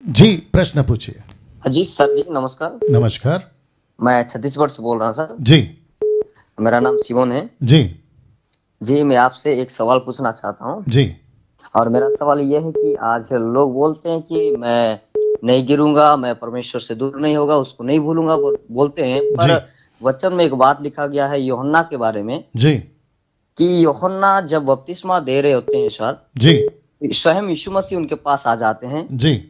जी, प्रश्न पूछिए। जी सर जी, नमस्कार। नमस्कार। मैं छत्तीसगढ़ से बोल रहा हूँ सर। जी। मेरा नाम सिमोन है। जी। जी, मैं आपसे एक सवाल पूछना चाहता हूँ। जी। और मेरा सवाल ये है कि आज लोग बोलते हैं कि मैं नहीं गिरूंगा, मैं परमेश्वर से दूर नहीं होगा, उसको नहीं भूलूंगा, बोलते हैं। पर जी। वचन में एक बात लिखा गया है यूहन्ना के बारे में जी। कि यूहन्ना जब बपतिस्मा दे रहे होते हैं सर, जी। स्वयं यीशु मसीह उनके पास आ जाते हैं। जी।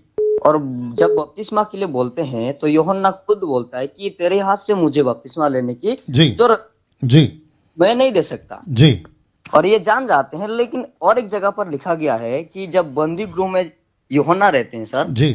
और जब बपतिस्मा के लिए बोलते हैं तो यूहन्ना खुद बोलता है कि तेरे हाथ से मुझे बपतिस्मा लेने की जी। जरूरत, जी। मैं नहीं दे सकता। जी। और ये जान जाते हैं। लेकिन और एक जगह पर लिखा गया है कि जब बंदी गृह में यूहन्ना रहते हैं सर, जी।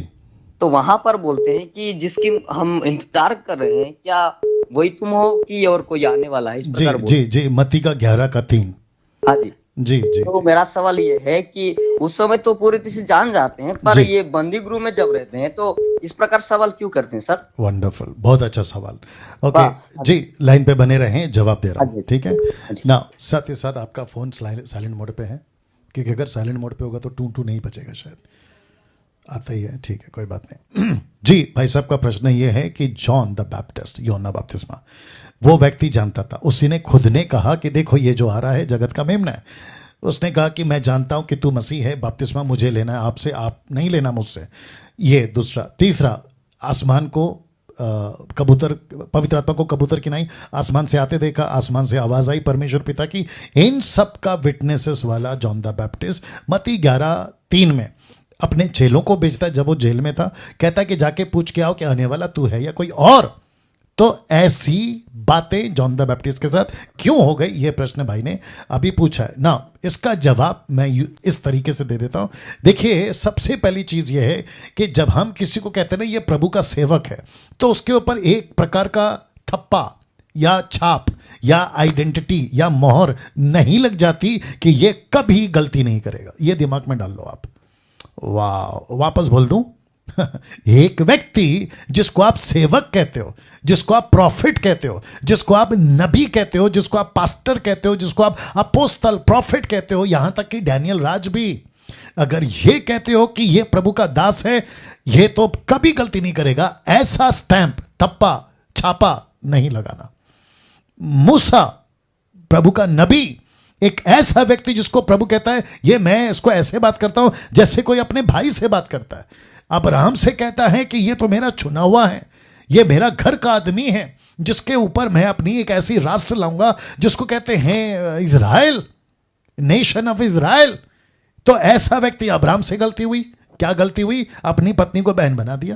तो वहां पर बोलते हैं कि जिसकी हम इंतजार कर रहे हैं, क्या वही तुम हो कि और कोई आने वाला है, इस जी। प्रकार जी। बोलते जी, मत्ती का 11 का 3। हैं। हाँ जी। जी। जी। तो जी। मेरा सवाल ये है कि उस समय तो पूरी तरह से जान जाते हैं, पर जी। ये बंदी गृह में जब रहते हैं तो इस प्रकार सवाल क्यों करते हैं सर? वंडरफुल, बहुत अच्छा सवाल। ओके। वाह। जी, लाइन पे बने रहें, जवाब दे रहा हाँ हूँ, जी। ठीक है हाँ जी। ना। साथ ही साथ आपका फ़ोन साइलेंट मोड पे है, क्योंकि अगर साइलेंट मोड पे होगा तो टू टू नहीं बचेगा शायद। आता ही है, ठीक है, कोई बात नहीं। जी, भाई साहब का प्रश्न ये है कि जॉन द बैप्टिस्ट, यूहन्ना बपतिस्मा, वो व्यक्ति जानता था। उसी ने खुद ने कहा कि देखो ये जो आ रहा है जगत का मेमना है। उसने कहा कि मैं जानता हूं कि तू मसीह है, बपतिस्मा मुझे लेना है आपसे, आप नहीं लेना मुझसे। ये दूसरा। तीसरा, आसमान को कबूतर, पवित्र आत्मा को कबूतर की नहीं, आसमान से आते देखा, आसमान से आवाज आई परमेश्वर पिता की। इन सब का विटनेसेस वाला जॉन द बैप्टिस्ट मत्ती 11:3 में अपने चेलों को भेजता है। जब वो जेल में था, कहता है कि जाके पूछ के आओ कि आने वाला तू है या कोई और। तो ऐसी बातें जॉन द बैप्टिस्ट के साथ क्यों हो गई, ये प्रश्न भाई ने अभी पूछा है ना। इसका जवाब मैं इस तरीके से दे देता हूं। देखिए, सबसे पहली चीज ये है कि जब हम किसी को कहते हैं ना ये प्रभु का सेवक है, तो उसके ऊपर एक प्रकार का थप्पा या छाप या आइडेंटिटी या मोहर नहीं लग जाती कि ये कभी गलती नहीं करेगा। ये दिमाग में डाल लो आप। वाह, वापस बोल दूं। एक व्यक्ति जिसको आप सेवक कहते हो, जिसको आप प्रॉफिट कहते हो, जिसको आप नबी कहते हो, जिसको आप पास्टर कहते हो, जिसको आप अपोस्तल प्रॉफिट कहते हो, यहां तक कि डैनियल राज भी, अगर ये कहते हो कि ये प्रभु का दास है, ये तो कभी गलती नहीं करेगा, ऐसा स्टैंप, थप्पा, छापा नहीं लगाना। मूसा, प्रभु का नबी, एक ऐसा व्यक्ति जिसको प्रभु कहता है ये मैं इसको ऐसे बात करता हूं जैसे कोई अपने भाई से बात करता है। अब्राहम से कहता है कि ये तो मेरा चुना हुआ है, ये मेरा घर का आदमी है, जिसके ऊपर मैं अपनी एक ऐसी राष्ट्र लाऊंगा जिसको कहते हैं इजराइल, नेशन ऑफ इजराइल। तो ऐसा व्यक्ति, अब्राहम से गलती हुई। क्या गलती हुई? अपनी पत्नी को बहन बना दिया।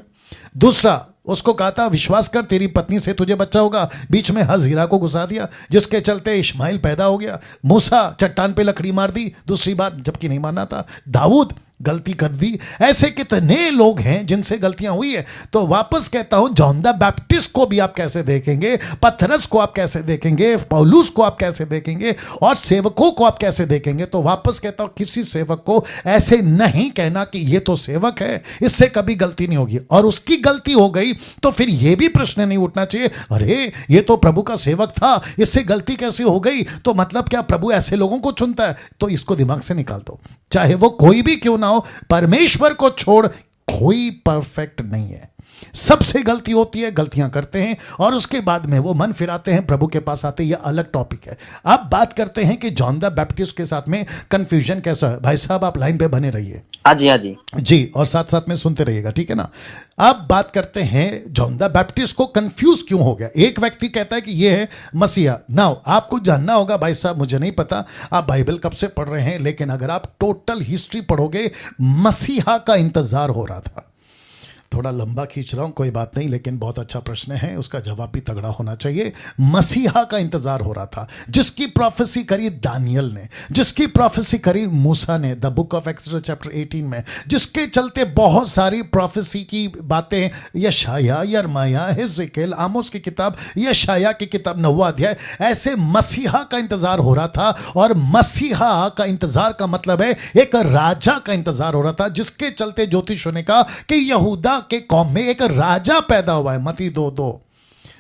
दूसरा, उसको कहा था विश्वास कर तेरी पत्नी से तुझे बच्चा होगा, बीच में हजीरा को घुसा दिया, जिसके चलते इस्माइल पैदा हो गया। मूसा चट्टान पे लकड़ी मार दी दूसरी बार, जबकि नहीं मारना था। दाऊद गलती कर दी। ऐसे कितने लोग हैं जिनसे गलतियां हुई है। तो वापस कहता हूं, जॉन द बैप्टिस्ट को भी आप कैसे देखेंगे, पतरस को आप कैसे देखेंगे, पौलुस को आप कैसे देखेंगे, और सेवकों को आप कैसे देखेंगे। तो वापस कहता हूं, किसी सेवक को ऐसे नहीं कहना कि ये तो सेवक है, इससे कभी गलती नहीं होगी। और उसकी गलती हो गई तो फिर यह भी प्रश्न नहीं उठना चाहिए, अरे ये तो प्रभु का सेवक था, इससे गलती कैसे हो गई। तो मतलब क्या प्रभु ऐसे लोगों को चुनता है? तो इसको दिमाग से निकाल दो, चाहे वो कोई भी क्यों ना हो। परमेश्वर को छोड़ कोई परफेक्ट नहीं है। सबसे गलती होती है, गलतियां करते हैं, और उसके बाद में वो मन फिराते हैं, प्रभु के पास आते हैं। यह अलग टॉपिक है। अब बात करते हैं कि जॉन द बैप्टिस्ट के साथ में कंफ्यूजन कैसा है। भाई साहब, आप लाइन पे बने रहिए। हाँ जी। हाँ जी। जी, और साथ साथ में सुनते रहिएगा, ठीक है ना। अब बात करते हैं जॉन द बैप्टिस्ट को कंफ्यूज क्यों हो गया। एक व्यक्ति कहता है कि ये है मसीहा। नाउ आपको जानना होगा, भाई साहब मुझे नहीं पता आप बाइबल कब से पढ़ रहे हैं, लेकिन अगर आप टोटल हिस्ट्री पढ़ोगे, मसीहा का इंतजार हो रहा था। थोड़ा लंबा खींच रहा हूं, कोई बात नहीं, लेकिन बहुत अच्छा प्रश्न है, उसका जवाब भी तगड़ा होना चाहिए। मसीहा का इंतजार हो रहा था, जिसकी प्रोफेसी करी दानियल ने, जिसकी प्रोफेसी करी मूसा ने, the book of exodus chapter 18 में, जिसके चलते बहुत सारी प्रोफेसी की बातें यशाया, यिर्मयाह, हिजकियेल, आमोस की किताब, यशाया की किताब 9वां अध्याय, ऐसे मसीहा का इंतजार हो रहा था। और मसीहा का इंतजार का मतलब है एक राजा का इंतजार हो रहा था, जिसके चलते ज्योतिषों ने कहा कि यहूदा के कौम में एक राजा पैदा हुआ है। मत्ती 2:2।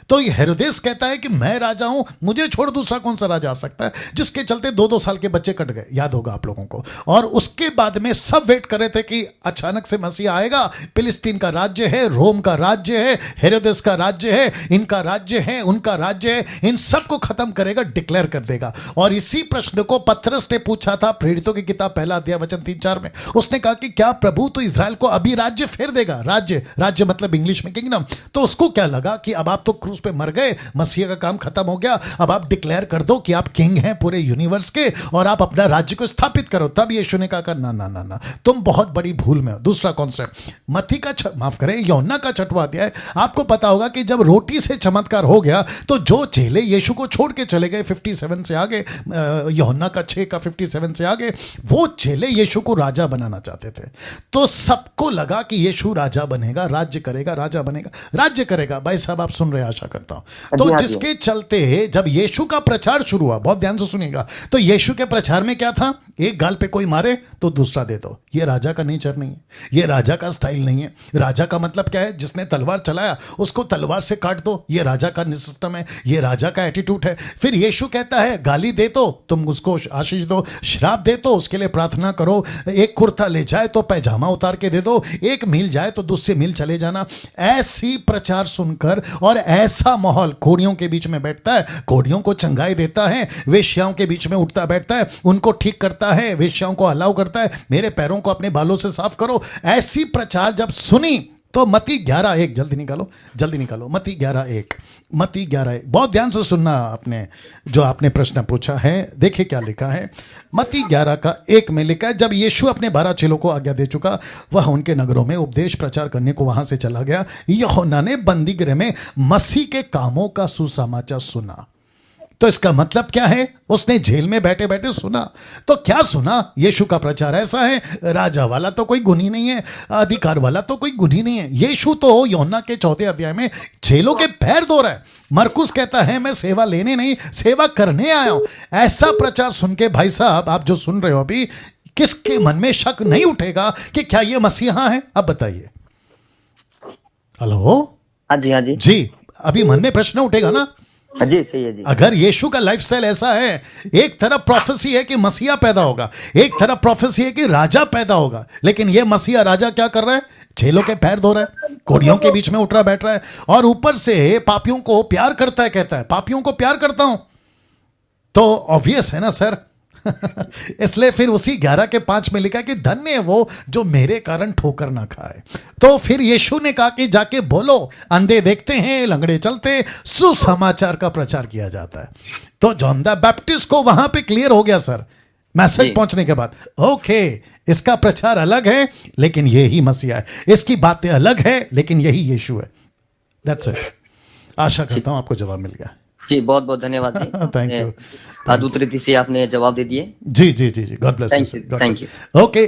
तो ये हेरोदेस कहता है कि मैं राजा हूं, मुझे छोड़ दूसरा कौन सा राजा आ सकता है, जिसके चलते 2-2 साल के बच्चे कट गए, याद होगा आप लोगों को। और उसके बाद में सब वेट कर रहे थे कि अचानक से मसीह आएगा, फिलिस्तीन का राज्य है, रोम का राज्य है, हेरोदेस का राज्य है, इनका राज्य है, उनका राज्य है, इन सबको खत्म करेगा, डिक्लेयर कर देगा। और इसी प्रश्न को पतरस ने पूछा था प्रेरितों की किताब 1 अध्याय वचन 3-4 में। उसने कहा कि क्या प्रभु तो इजराइल को अभी राज्य फेर देगा? राज्य मतलब इंग्लिश में किंगडम। तो उसको क्या लगा कि अब आप तो क्रूस पे मर गए, मसीह का काम खत्म हो गया, अब आप डिक्लेयर कर दो कि आप किंग हैं पूरे यूनिवर्स के और आप अपना राज्य को स्थापित करो। तब यीशु ने कहा ना ना ना ना, तुम बहुत बड़ी भूल में हो। दूसरा कॉन्सेप्ट, मत्ती का माफ करें, यूहन्ना का 6वां अध्याय, आपको पता होगा कि जब रोटी से चमत्कार हो गया तो जो चेले यीशु को छोड़ के चले गए 57 से आगे, यूहन्ना का 6 का 57 से आगे, वो चेले यीशु को राजा बनाना चाहते थे। तो सबको लगा कि यीशु राजा बनेगा, राज्य करेगा, राजा बनेगा, राज्य करेगा। भाई साहब आप सुन रहे हैं, आशा करता हूं। तो जिसके चलते जब यीशु का प्रचार शुरू हुआ, बहुत ध्यान से सुनिएगा, तो यीशु के प्रचार में क्या था? एक गाल पे कोई मारे तो दूसरा दे दो। ये राजा का नेचर नहीं है, ये राजा का स्टाइल नहीं है। राजा का मतलब क्या है? जिसने तलवार चलाया उसको तलवार से काट दो, ये राजा का सिस्टम है, ये राजा का एटीट्यूड है। फिर यीशु कहता है गाली दे तो तुम उसको आशीष दो, श्राप दे तो उसके लिए प्रार्थना करो, एक कुर्ता ले जाए तो पैजामा उतार के दे दो, एक मील जाए तो दूसरे मील चले जाना। ऐसी प्रचार सुनकर और ऐसा माहौल, घोड़ियों के बीच में बैठता है, घोड़ियों को चंगाई देता है, वेश्याओं के बीच में उठता बैठता है, उनको ठीक करता है, वेश्याओं को अलाउ करता है, मेरे पैरों को अपने बालों से साफ करो। ऐसी प्रचार जब सुनी तो मत्ती 11:1 जल्दी निकालो, मत्ती 11:1 बहुत ध्यान से सुनना। आपने जो आपने प्रश्न पूछा है, देखिए क्या लिखा है। मत्ती 11:1 में लिखा है, जब यीशु अपने 12 चेलों को आज्ञा दे चुका, वह उनके नगरों में उपदेश प्रचार करने को वहां से चला गया। यूहन्ना ने बंदी गृह में मसीह के कामों का सुसमाचार सुना। तो इसका मतलब क्या है? उसने जेल में बैठे बैठे सुना। तो क्या सुना? यीशु का प्रचार ऐसा है, राजा वाला तो कोई गुण ही नहीं है, अधिकार वाला तो कोई गुण ही नहीं है। यीशु तो यूहन्ना के 4 अध्याय में चेलों के पैर धो रहा है। मरकुस कहता है मैं सेवा लेने नहीं, सेवा करने आया हूं। ऐसा प्रचार सुन के भाई साहब आप जो सुन रहे हो अभी, किसके मन में शक नहीं उठेगा कि क्या ये मसीहा है? अब बताइए। हेलो, हाँ जी जी, अभी मन में प्रश्न उठेगा ना? जी सही है जी। अगर यीशु का लाइफस्टाइल ऐसा है, एक तरफ प्रोफेसी है कि मसीहा पैदा होगा, एक तरफ प्रोफेसी है कि राजा पैदा होगा, लेकिन ये मसीहा राजा क्या कर रहा है? चेलों के पैर धो रहा है, घोड़ियों के बीच में उठ रहा बैठ रहा है, और ऊपर से पापियों को प्यार करता है, कहता है पापियों को प्यार करता हूं। तो ऑब्वियस है ना सर। इसलिए फिर उसी 11:5 में लिखा कि धन्य है वो जो मेरे कारण ठोकर ना खाए। तो फिर यीशु ने कहा कि जाके बोलो, अंधे देखते हैं, लंगड़े चलते, सुसमाचार का प्रचार किया जाता है। तो जॉन द बैप्टिस्ट को वहां पे क्लियर हो गया सर, मैसेज पहुंचने के बाद, ओके इसका प्रचार अलग है लेकिन यही मसीहा है, इसकी बातें अलग है लेकिन यही यीशु है। That's it. आशा करता हूं आपको जवाब मिल गया। जी बहुत बहुत धन्यवाद जी। Thank you. अद्भुत रीति से आपने जवाब दे दिए। जी, God bless you. Thank you. Okay.